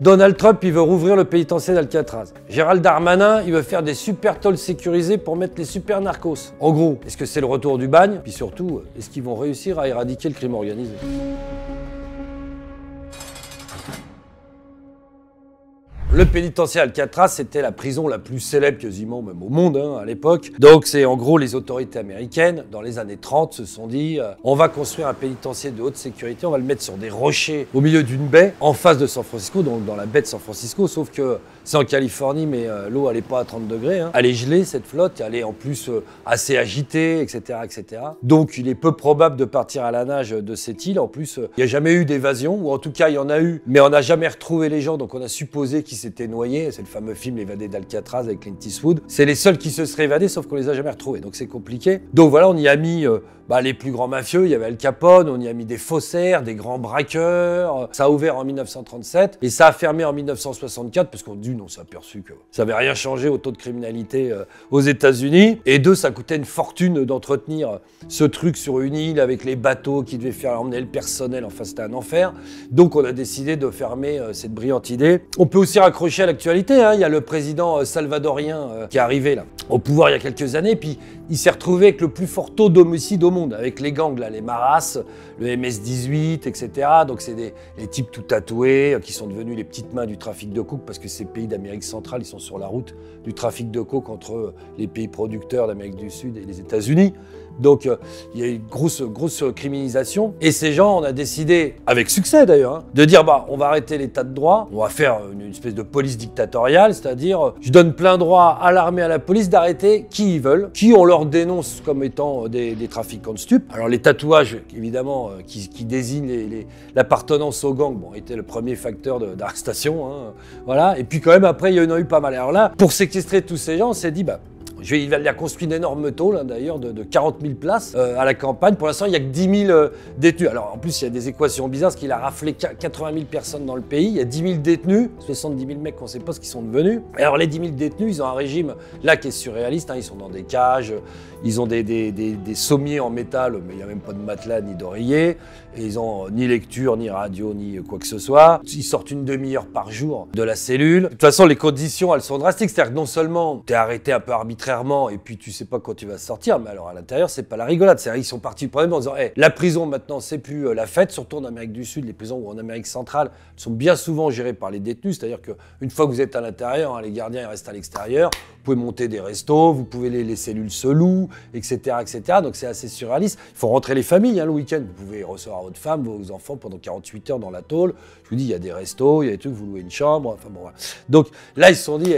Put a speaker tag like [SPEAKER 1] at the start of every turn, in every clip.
[SPEAKER 1] Donald Trump, il veut rouvrir le pénitencier d'Alcatraz. Gérald Darmanin, il veut faire des super tôles sécurisées pour mettre les super narcos. En gros, est-ce que c'est le retour du bagne? Puis surtout, est-ce qu'ils vont réussir à éradiquer le crime organisé? Le pénitencier Alcatraz, c'était la prison la plus célèbre quasiment même au monde à l'époque. Donc c'est en gros les autorités américaines, dans les années 30, se sont dit on va construire un pénitencier de haute sécurité, on va le mettre sur des rochers au milieu d'une baie, en face de San Francisco, donc dans la baie de San Francisco, sauf que c'est en Californie, mais l'eau elle n'est pas à 30 degrés. Elle est gelée cette flotte, elle est en plus assez agitée, etc., etc. Donc il est peu probable de partir à la nage de cette île. En plus, il n'y a jamais eu d'évasion, ou en tout cas il y en a eu, mais on n'a jamais retrouvé les gens, donc on a supposé qu'ils s'étaient noyés. C'est le fameux film L'évadé d'Alcatraz avec Clint Eastwood. C'est les seuls qui se seraient évadés, sauf qu'on les a jamais retrouvés, donc c'est compliqué. Donc voilà, on y a mis les plus grands mafieux, il y avait Al Capone, on y a mis des faussaires, des grands braqueurs. Ça a ouvert en 1937 et ça a fermé en 1964 parce on s'est aperçu que ça n'avait rien changé au taux de criminalité aux États-Unis. Et deux, ça coûtait une fortune d'entretenir ce truc sur une île avec les bateaux qui devaient faire emmener le personnel. Enfin, c'était un enfer. Donc, on a décidé de fermer cette brillante idée. On peut aussi raccrocher à l'actualité. Il y a le président salvadorien qui est arrivé là, au pouvoir il y a quelques années. Puis, il s'est retrouvé avec le plus fort taux d'homicide au monde, avec les gangs, là, les Maras, le MS-18, etc. Donc, c'est les types tout tatoués qui sont devenus les petites mains du trafic de coke parce que ces pays d'Amérique centrale, ils sont sur la route du trafic de coke entre les pays producteurs d'Amérique du Sud et les États-Unis. Donc, il y a une grosse criminalisation. Et ces gens, on a décidé, avec succès d'ailleurs, de dire on va arrêter l'état de droit, on va faire une espèce de police dictatoriale, c'est-à-dire, je donne plein droit à l'armée, à la police d'arrêter qui ils veulent, qui on leur dénonce comme étant des trafiquants de stupes. Alors, les tatouages, évidemment, qui désignent l'appartenance au gang, étaient le premier facteur d'arrestation. Voilà. Et puis, quand même, après, il y en a eu pas mal. Alors là, pour séquestrer tous ces gens, on s'est dit, il a construit une énorme tôle, d'ailleurs, de 40 000 places à la campagne. Pour l'instant, il n'y a que 10 000 détenus. Alors, en plus, il y a des équations bizarres, parce qu'il a raflé 80 000 personnes dans le pays. Il y a 10 000 détenus, 70 000 mecs qu'on ne sait pas ce qu'ils sont devenus. Et alors, les 10 000 détenus, ils ont un régime, là, qui est surréaliste. Ils sont dans des cages, ils ont des sommiers en métal, mais il n'y a même pas de matelas ni d'oreiller. Et ils n'ont ni lecture, ni radio, ni quoi que ce soit. Ils sortent une demi-heure par jour de la cellule. De toute façon, les conditions, elles sont drastiques. C'est-à-dire que non seulement tu es arrêté un peu arbitrairement et puis tu sais pas quand tu vas sortir, mais alors à l'intérieur, c'est pas la rigolade. C'est-à-dire qu'ils sont partis du problème en disant la prison maintenant, c'est plus la fête, surtout en Amérique du Sud. Les prisons ou en Amérique centrale sont bien souvent gérées par les détenus. C'est-à-dire qu'une fois que vous êtes à l'intérieur, les gardiens ils restent à l'extérieur. Vous pouvez monter des restos, vous pouvez les cellules se louent, etc., etc. Donc c'est assez surréaliste. Il faut rentrer les familles le week-end. Vous pouvez recevoir votre femme, vos enfants pendant 48 heures dans la tôle. Je vous dis, il y a des restos, il y a des trucs, vous louez une chambre. Enfin bon, voilà. Donc là, ils se sont dit,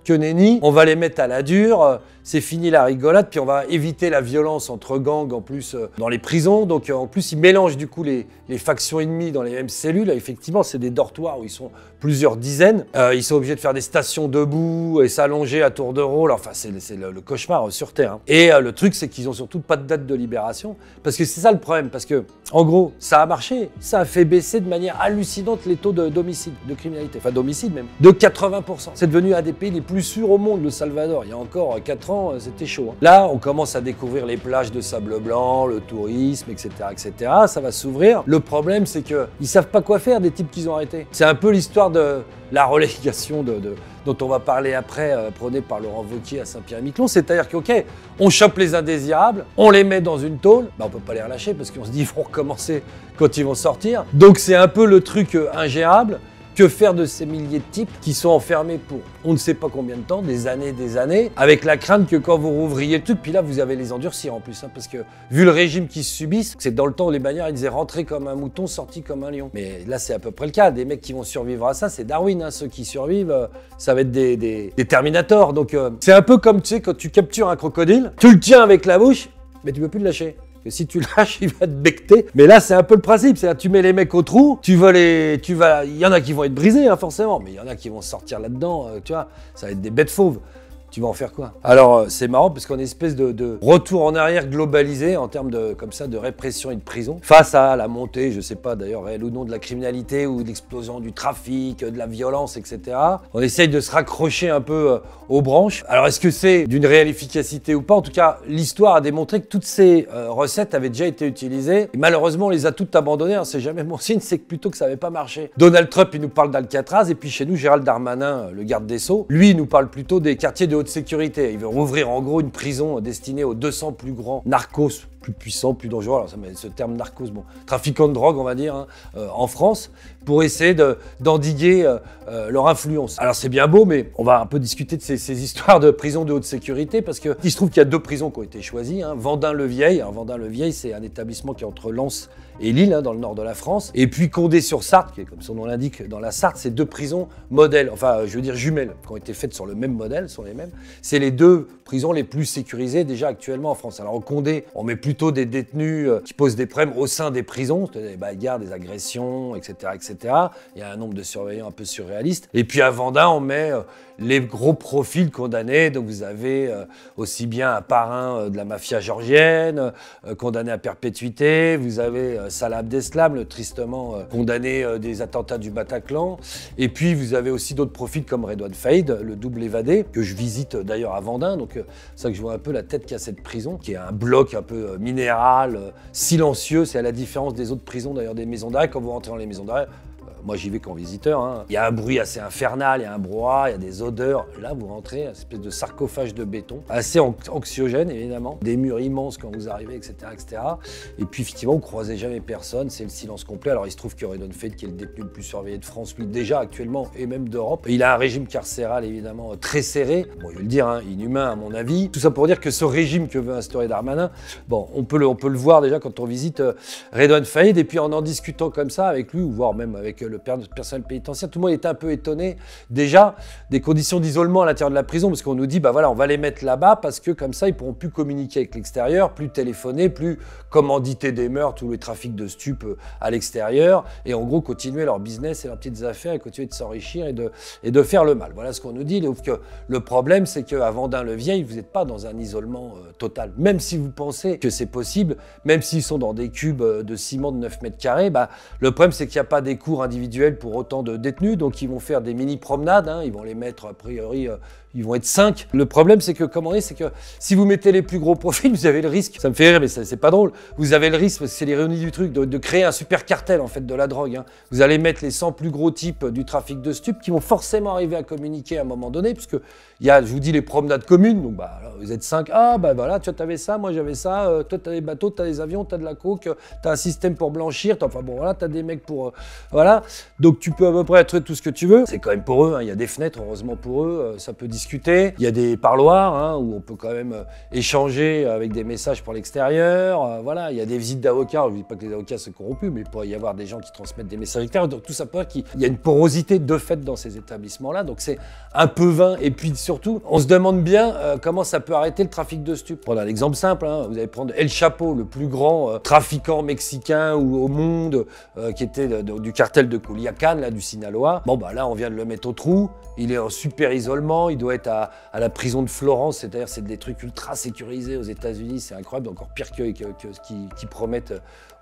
[SPEAKER 1] que nenni, on va les mettre à la dure, c'est fini la rigolade, puis on va éviter la violence entre gangs en plus dans les prisons. Donc en plus, ils mélangent du coup les factions ennemies dans les mêmes cellules. Effectivement, c'est des dortoirs où ils sont plusieurs dizaines. Ils sont obligés de faire des stations debout et s'allonger à tour de rôle. Enfin, c'est le cauchemar sur Terre. Et le truc, c'est qu'ils ont surtout pas de date de libération. Parce que c'est ça le problème. Parce que, en gros, ça a marché. Ça a fait baisser de manière hallucinante les taux d'homicide, de criminalité. Enfin, d'homicide même. De 80%. C'est devenu un des pays les plus sûrs au monde, le Salvador. Il y a encore 4 ans, c'était chaud. Là, on commence à découvrir les plages de sable blanc, le tourisme, etc., etc. Ça va s'ouvrir. Le problème, c'est qu'ils savent pas quoi faire des types qu'ils ont arrêtés. C'est un peu l'histoire de la relégation dont on va parler après, prônée par Laurent Wauquiez à Saint-Pierre-et-Miquelon. C'est-à-dire que, ok, on chope les indésirables, on les met dans une tôle, on peut pas les relâcher parce qu'on se dit ils vont recommencer quand ils vont sortir. Donc c'est un peu le truc ingérable. Que faire de ces milliers de types qui sont enfermés pour on ne sait pas combien de temps, des années, avec la crainte que quand vous rouvriez le truc, puis là vous avez les endurcir en plus, parce que vu le régime qu'ils subissent, c'est dans le temps où les bagnards ils disaient rentrer comme un mouton, sorti comme un lion. Mais là c'est à peu près le cas, des mecs qui vont survivre à ça, c'est Darwin, ceux qui survivent, ça va être des Terminators. Donc c'est un peu comme tu sais quand tu captures un crocodile, tu le tiens avec la bouche, mais tu peux plus le lâcher. Que si tu lâches, il va te becter. Mais là, c'est un peu le principe. C'est-à-dire, tu mets les mecs au trou, il y en a qui vont être brisés, forcément, mais il y en a qui vont sortir là-dedans, tu vois, ça va être des bêtes fauves. tu vas en faire quoi? Alors c'est marrant parce qu'on est espèce de retour en arrière globalisé en termes de, comme ça, de répression et de prison face à la montée, je sais pas d'ailleurs réel ou non, de la criminalité ou de l'explosion du trafic, de la violence, etc. On essaye de se raccrocher un peu aux branches. Alors est-ce que c'est d'une réelle efficacité ou pas? En tout cas, l'histoire a démontré que toutes ces recettes avaient déjà été utilisées. Et malheureusement, on les a toutes abandonnées. Hein. C'est jamais bon signe, c'est plutôt que ça n'avait pas marché. Donald Trump, il nous parle d'Alcatraz, et puis chez nous, Gérald Darmanin, le garde des Sceaux, lui, il nous parle plutôt des quartiers de haute sécurité. Il veut rouvrir en gros une prison destinée aux 200 plus grands narcos, plus puissants, plus dangereux, alors ça met ce terme narcos, bon, trafiquants de drogue on va dire, hein, en France, pour essayer d'endiguer leur influence. Alors c'est bien beau, mais on va un peu discuter de ces histoires de prisons de haute sécurité, parce qu'il se trouve qu'il y a 2 prisons qui ont été choisies, hein. Vendin-le-Vieil, alors Vendin-le-Vieil c'est un établissement qui est entre Lens et Lille, hein, dans le nord de la France, et puis Condé-sur-Sarthe, qui est comme son nom l'indique dans la Sarthe, c'est 2 prisons modèles, enfin je veux dire jumelles, qui ont été faites sur le même modèle, sont les mêmes. C'est les 2 prisons les plus sécurisées déjà actuellement en France. Alors au Condé, on met plutôt des détenus qui posent des problèmes au sein des prisons, des bagarres, des agressions, etc., etc. Il y a un nombre de surveillants un peu surréaliste. Et puis à Vendin, on met les gros profils condamnés. Donc vous avez aussi bien un parrain de la mafia georgienne, condamné à perpétuité. Vous avez Salah Abdeslam, le tristement condamné des attentats du Bataclan. Et puis vous avez aussi d'autres profils comme Redouane Faïd, le double évadé, que je visite d'ailleurs à Vendin. Donc c'est ça que je vois un peu la tête qu'a cette prison, qui est un bloc un peu minéral, silencieux. C'est à la différence des autres prisons, d'ailleurs des maisons d'arrêt. Quand vous rentrez dans les maisons d'arrêt, moi j'y vais qu'en visiteur, hein. Il y a un bruit assez infernal, il y a un brouhaha, il y a des odeurs. Là vous rentrez, une espèce de sarcophage de béton, assez anxiogène évidemment, des murs immenses quand vous arrivez, etc. etc. Et puis effectivement vous croisez jamais personne, c'est le silence complet. Alors il se trouve que Redouane Faïd, qui est le détenu le plus surveillé de France, lui déjà actuellement, et même d'Europe, il a un régime carcéral évidemment très serré, bon je vais le dire, hein, inhumain à mon avis. Tout ça pour dire que ce régime que veut instaurer Darmanin, bon on peut le voir déjà quand on visite Redouane Faïd, et puis en discutant comme ça avec lui, ou voire même avec le personnel pénitentiaire, tout le monde était un peu étonné déjà des conditions d'isolement à l'intérieur de la prison, parce qu'on nous dit bah voilà, on va les mettre là-bas parce que comme ça ils pourront plus communiquer avec l'extérieur, plus téléphoner, plus commanditer des meurtres ou les trafics de stupes à l'extérieur, et en gros continuer leur business et leurs petites affaires et continuer de s'enrichir et de faire le mal. Voilà ce qu'on nous dit. Sauf que le problème c'est qu'à Vendin-le-Vieil, vous n'êtes pas dans un isolement total. Même si vous pensez que c'est possible, même s'ils sont dans des cubes de ciment de 9 mètres carrés, bah, le problème c'est qu'il n'y a pas des cours individuels pour autant de détenus, donc ils vont faire des mini-promenades, hein, ils vont les mettre a priori, ils vont être 5. Le problème c'est que, comment on dit, c'est que si vous mettez les plus gros profils, vous avez le risque, ça me fait rire mais c'est pas drôle, vous avez le risque, parce que c'est l'ironie du truc, de créer un super cartel en fait de la drogue, hein. Vous allez mettre les 100 plus gros types du trafic de stupes qui vont forcément arriver à communiquer à un moment donné, puisque il y a, je vous dis, les promenades communes, donc bah, alors, vous êtes 5, ah bah voilà, tu avais ça, moi j'avais ça, toi t'as des bateaux, t'as des avions, t'as de la coke, t'as un système pour blanchir, enfin bon voilà, t'as des mecs pour... voilà, donc tu peux à peu près être tout ce que tu veux, c'est quand même pour eux, hein. Il y a des fenêtres, heureusement pour eux, ça peut discuter, il y a des parloirs, hein, où on peut quand même échanger avec des messages pour l'extérieur, voilà, il y a des visites d'avocats, je ne dis pas que les avocats sont corrompus, mais il pourrait y avoir des gens qui transmettent des messages extérieurs, donc tout ça peut dire qu'il y a une porosité de fait dans ces établissements-là, donc c'est un peu vain, et puis surtout, on se demande bien comment ça peut arrêter le trafic de stupes. Prendre un exemple simple, hein, vous allez prendre El Chapo, le plus grand trafiquant mexicain au monde, qui était du cartel de Culiacán, là, du Sinaloa. Bon bah là on vient de le mettre au trou, il est en super isolement, il doit être à la prison de Florence, c'est-à-dire c'est des trucs ultra sécurisés aux États-Unis, c'est incroyable, encore pire que ce qu'ils promettent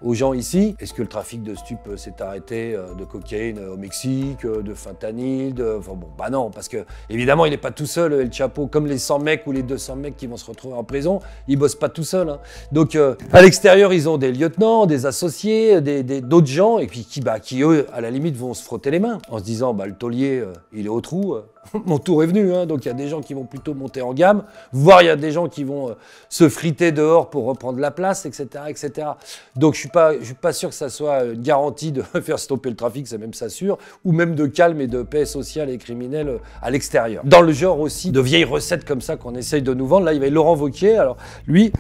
[SPEAKER 1] aux gens ici. Est-ce que le trafic de stupes s'est arrêté, de cocaïne au Mexique, de fentanyl, enfin bon, bah non, parce que évidemment il n'est pas tout seul, El Chapo, comme les 100 mecs ou les 200 mecs qui vont se retrouver en prison, ils bossent pas tout seuls, hein. Donc à l'extérieur ils ont des lieutenants, des associés, d'autres gens, et puis qui eux à la limite vont se frotter les mains en se disant bah le taulier il est au trou, mon tour est venu, hein. Donc il y a des gens qui vont plutôt monter en gamme, voire il y a des gens qui vont se friter dehors pour reprendre la place, etc., etc. Donc je suis pas sûr que ça soit une garantie de faire stopper le trafic, c'est même ça sûr, ou même de calme et de paix sociale et criminelle à l'extérieur. Dans le genre aussi de vieilles recettes comme ça qu'on essaye de nous vendre, là il y avait Laurent Wauquiez, alors lui,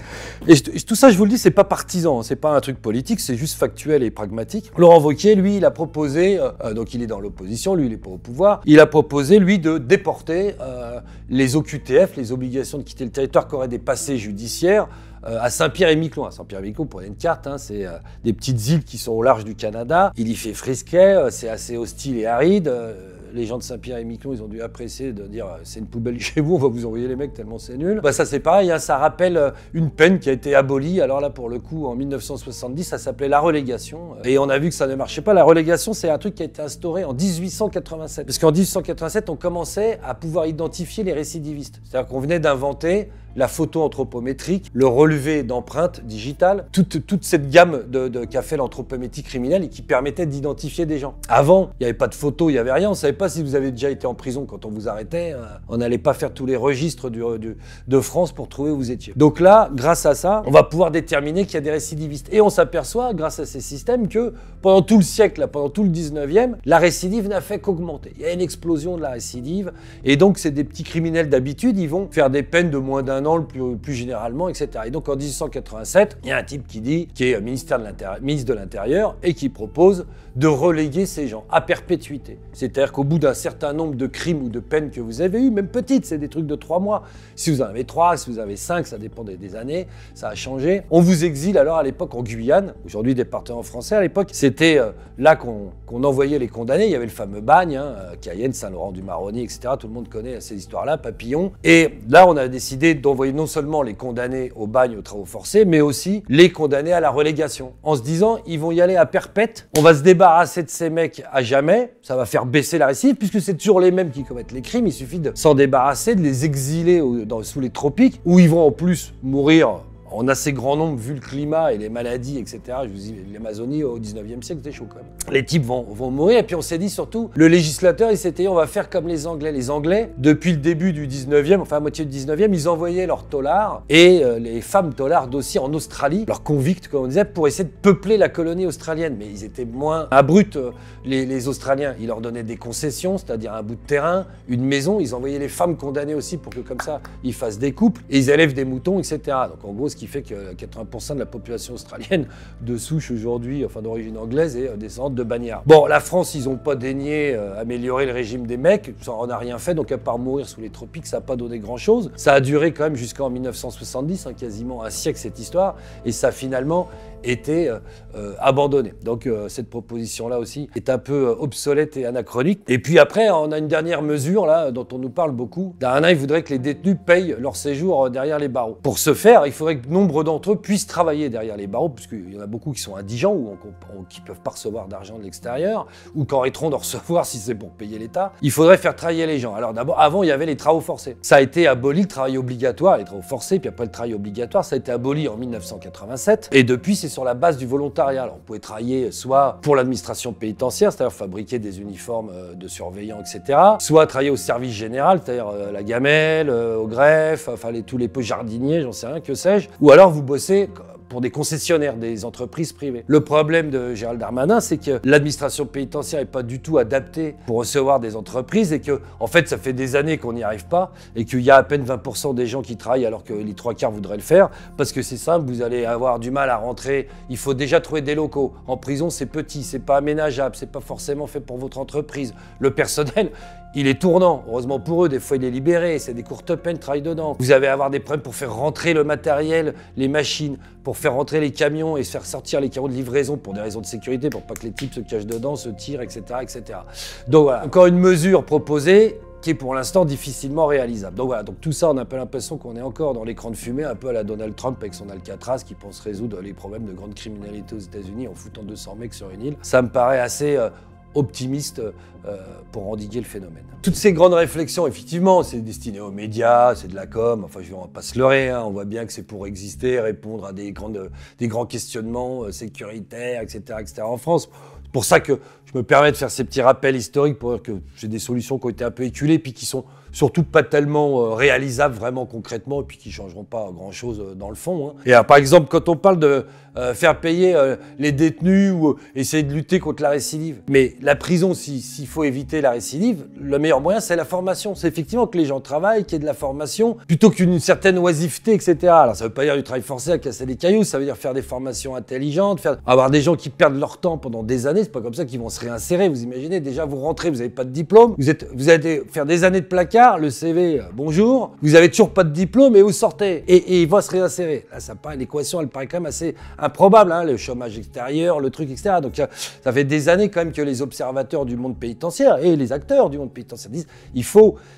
[SPEAKER 1] et tout ça je vous le dis, c'est pas partisan, c'est pas un truc politique, c'est juste factuel et pragmatique. Laurent Wauquiez, lui, il a proposé, donc il est dans l'opposition, lui il est pas au pouvoir, il a proposé lui de déporter les OQTF, les obligations de quitter le territoire qui auraient des passés judiciaires, à Saint-Pierre-et-Miquelon. À Saint-Pierre-et-Miquelon, pour une carte, hein, c'est des petites îles qui sont au large du Canada. Il y fait frisquet, c'est assez hostile et aride. les gens de Saint-Pierre-et-Miquelon, ils ont dû apprécier de dire c'est une poubelle chez vous, on va vous envoyer les mecs tellement c'est nul. Bah ça c'est pareil, hein, ça rappelle une peine qui a été abolie. Alors là pour le coup en 1970 ça s'appelait la relégation et on a vu que ça ne marchait pas. La relégation c'est un truc qui a été instauré en 1887 parce qu'en 1887 on commençait à pouvoir identifier les récidivistes. C'est-à-dire qu'on venait d'inventer la photo anthropométrique, le relevé d'empreintes digitales, toute cette gamme qu'a fait l'anthropométrie criminelle et qui permettait d'identifier des gens. Avant, il n'y avait pas de photos, il n'y avait rien, on ne savait pas si vous avez déjà été en prison quand on vous arrêtait, on n'allait pas faire tous les registres de France pour trouver où vous étiez. Donc là, grâce à ça, on va pouvoir déterminer qu'il y a des récidivistes. Et on s'aperçoit, grâce à ces systèmes, que pendant tout le siècle, pendant tout le 19e, la récidive n'a fait qu'augmenter. Il y a une explosion de la récidive, et donc c'est des petits criminels d'habitude, ils vont faire des peines de moins d'1 an plus généralement, etc. Et donc en 1887, il y a un type qui est ministre de l'Intérieur et qui propose de reléguer ces gens à perpétuité. C'est-à-dire qu'au bout d'un certain nombre de crimes ou de peines que vous avez eues, même petites, c'est des trucs de 3 mois, si vous en avez 3, si vous avez 5, ça dépend des années, ça a changé. On vous exile alors à l'époque en Guyane, aujourd'hui département français, à l'époque c'était là qu'on envoyait les condamnés, il y avait le fameux bagne, hein, Cayenne, Saint-Laurent-du-Maroni, etc. Tout le monde connaît ces histoires-là, Papillon. Et là on a décidé d'envoyer non seulement les condamnés au bagne, aux travaux forcés, mais aussi les condamnés à la relégation. En se disant, ils vont y aller à perpète, on va se débarrasser de ces mecs à jamais, ça va faire baisser la récidive, puisque c'est toujours les mêmes qui commettent les crimes, il suffit de s'en débarrasser, de les exiler sous les tropiques, où ils vont en plus mourir en assez grand nombre, vu le climat et les maladies, etc. Je vous dis, l'Amazonie au 19e siècle, c'était chaud quand même. Les types vont mourir, et puis on s'est dit surtout, le législateur, il s'était dit, on va faire comme les Anglais. Les Anglais, depuis le début du 19e, enfin à moitié du 19e, ils envoyaient leurs taulards et les femmes taulards aussi en Australie, leurs convicts, comme on disait, pour essayer de peupler la colonie australienne. Mais ils étaient moins abrupts, les Australiens. Ils leur donnaient des concessions, c'est-à-dire un bout de terrain, une maison. Ils envoyaient les femmes condamnées aussi pour que comme ça, ils fassent des couples, et ils élèvent des moutons, etc. Donc en gros, ce qui fait que 80% de la population australienne de souche aujourd'hui, enfin d'origine anglaise, est descendante de bagnards. Bon, la France, ils n'ont pas daigné améliorer le régime des mecs, ça en a rien fait, donc à part mourir sous les tropiques, ça n'a pas donné grand-chose. Ça a duré quand même jusqu'en 1970, hein, quasiment un siècle cette histoire, et ça a finalement été abandonné. Donc cette proposition-là aussi est un peu obsolète et anachronique. Et puis après, on a une dernière mesure là dont on nous parle beaucoup. Darmanin, il voudrait que les détenus payent leur séjour derrière les barreaux. Pour ce faire, il faudrait que nombre d'entre eux puissent travailler derrière les barreaux, puisqu'il y en a beaucoup qui sont indigents ou qui ne peuvent pas recevoir d'argent de l'extérieur, ou qui arrêteront de recevoir si c'est pour payer l'État. Il faudrait faire travailler les gens. Alors d'abord, avant, il y avait les travaux forcés. Ça a été aboli, le travail obligatoire, les travaux forcés, puis après le travail obligatoire, ça a été aboli en 1987. Et depuis, c'est sur la base du volontariat. Alors, on pouvait travailler soit pour l'administration pénitentiaire, c'est-à-dire fabriquer des uniformes de surveillants, etc. Soit travailler au service général, c'est-à-dire la gamelle, au greffe, enfin tous les peu jardiniers, j'en sais rien, que sais-je. Ou alors vous bossez pour des concessionnaires, des entreprises privées. Le problème de Gérald Darmanin, c'est que l'administration pénitentiaire n'est pas du tout adaptée pour recevoir des entreprises et que, en fait, ça fait des années qu'on n'y arrive pas et qu'il y a à peine 20% des gens qui travaillent alors que les 3/4 voudraient le faire parce que c'est simple, vous allez avoir du mal à rentrer. Il faut déjà trouver des locaux. En prison, c'est petit, c'est pas aménageable, c'est pas forcément fait pour votre entreprise. Le personnel, il est tournant. Heureusement pour eux, des fois il est libéré, c'est des courtes peines, travail dedans. Vous allez avoir des problèmes pour faire rentrer le matériel, les machines, pour faire rentrer les camions et faire sortir les camions de livraison pour des raisons de sécurité, pour pas que les types se cachent dedans, se tirent, etc., etc. Donc voilà, encore une mesure proposée qui est pour l'instant difficilement réalisable. Donc voilà, donc tout ça, on a un peu l'impression qu'on est encore dans l'écran de fumée, un peu à la Donald Trump avec son Alcatraz qui pense résoudre les problèmes de grande criminalité aux États-Unis en foutant 200 mecs sur une île. Ça me paraît assez optimiste pour endiguer le phénomène. Toutes ces grandes réflexions, effectivement, c'est destiné aux médias, c'est de la com, enfin on va pas se leurrer, hein, on voit bien que c'est pour exister, répondre à des grands questionnements sécuritaires, etc., etc. en France. C'est pour ça que je me permets de faire ces petits rappels historiques pour dire que j'ai des solutions qui ont été un peu éculées puis qui sont surtout pas tellement réalisables vraiment concrètement et puis qui changeront pas grand-chose dans le fond. Hein. Et par exemple, quand on parle de faire payer les détenus ou essayer de lutter contre la récidive, mais la prison, s'il faut éviter la récidive, le meilleur moyen, c'est la formation. C'est effectivement que les gens travaillent, qu'il y ait de la formation, plutôt qu'une certaine oisiveté, etc. Alors ça veut pas dire du travail forcé à casser des cailloux, ça veut dire faire des formations intelligentes, avoir des gens qui perdent leur temps pendant des années. années, c'est pas comme ça qu'ils vont se réinsérer. Vous imaginez, déjà vous rentrez, vous n'avez pas de diplôme, vous allez faire des années de placard, le CV, bonjour, vous avez toujours pas de diplôme et vous sortez. Et il va se réinsérer. Là, ça paraît, l'équation, elle paraît quand même assez improbable, hein, le chômage extérieur, le truc, etc. Donc ça fait des années quand même que les observateurs du monde pénitentiaire et les acteurs du monde pénitentiaire disent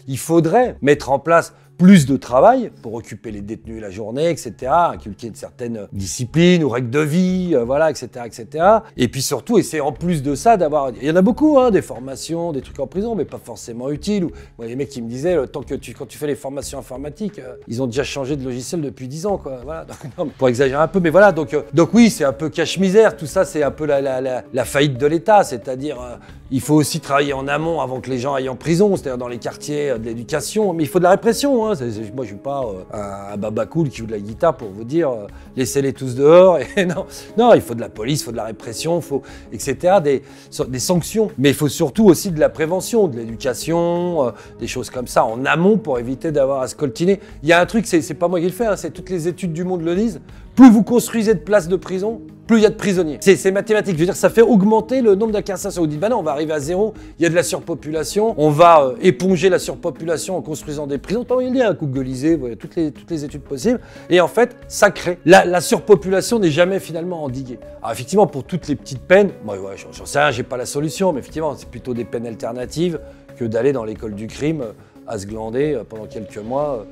[SPEAKER 1] il faudrait mettre en place plus de travail pour occuper les détenus la journée, etc., inculquer une certaine discipline ou règles de vie, voilà, etc., etc. Et puis surtout, essayer en plus de ça d'avoir... Il y en a beaucoup, hein, des formations, des trucs en prison, mais pas forcément utiles. Ou moi, les mecs qui me disaient, quand tu fais les formations informatiques, ils ont déjà changé de logiciel depuis 10 ans, quoi. Voilà. Donc, non, pour exagérer un peu, mais voilà. Donc oui, c'est un peu cache-misère. Tout ça, c'est un peu la faillite de l'État, c'est-à-dire... il faut aussi travailler en amont avant que les gens aillent en prison, c'est-à-dire dans les quartiers de l'éducation. Mais il faut de la répression. Hein. Moi, je ne suis pas un baba cool qui joue de la guitare pour vous dire laissez-les tous dehors. Et non, il faut de la police, il faut de la répression, il faut, etc., des sanctions. Mais il faut surtout aussi de la prévention, de l'éducation, des choses comme ça en amont pour éviter d'avoir à se coltiner. Il y a un truc, c'est pas moi qui le fais, hein, c'est toutes les études du monde le disent. Plus vous construisez de places de prison, plus il y a de prisonniers. C'est mathématique, je veux dire, ça fait augmenter le nombre d'incarcérations. Vous dites, bah non, on va arriver à zéro, il y a de la surpopulation, on va éponger la surpopulation en construisant des prisons. Pas moyen de dire, googlisez, voilà, toutes les études possibles. Et en fait, ça crée. La surpopulation n'est jamais finalement endiguée. Alors effectivement, pour toutes les petites peines, moi, ouais, j'en sais rien, j'ai pas la solution, mais effectivement, c'est plutôt des peines alternatives que d'aller dans l'école du crime à se glander pendant quelques mois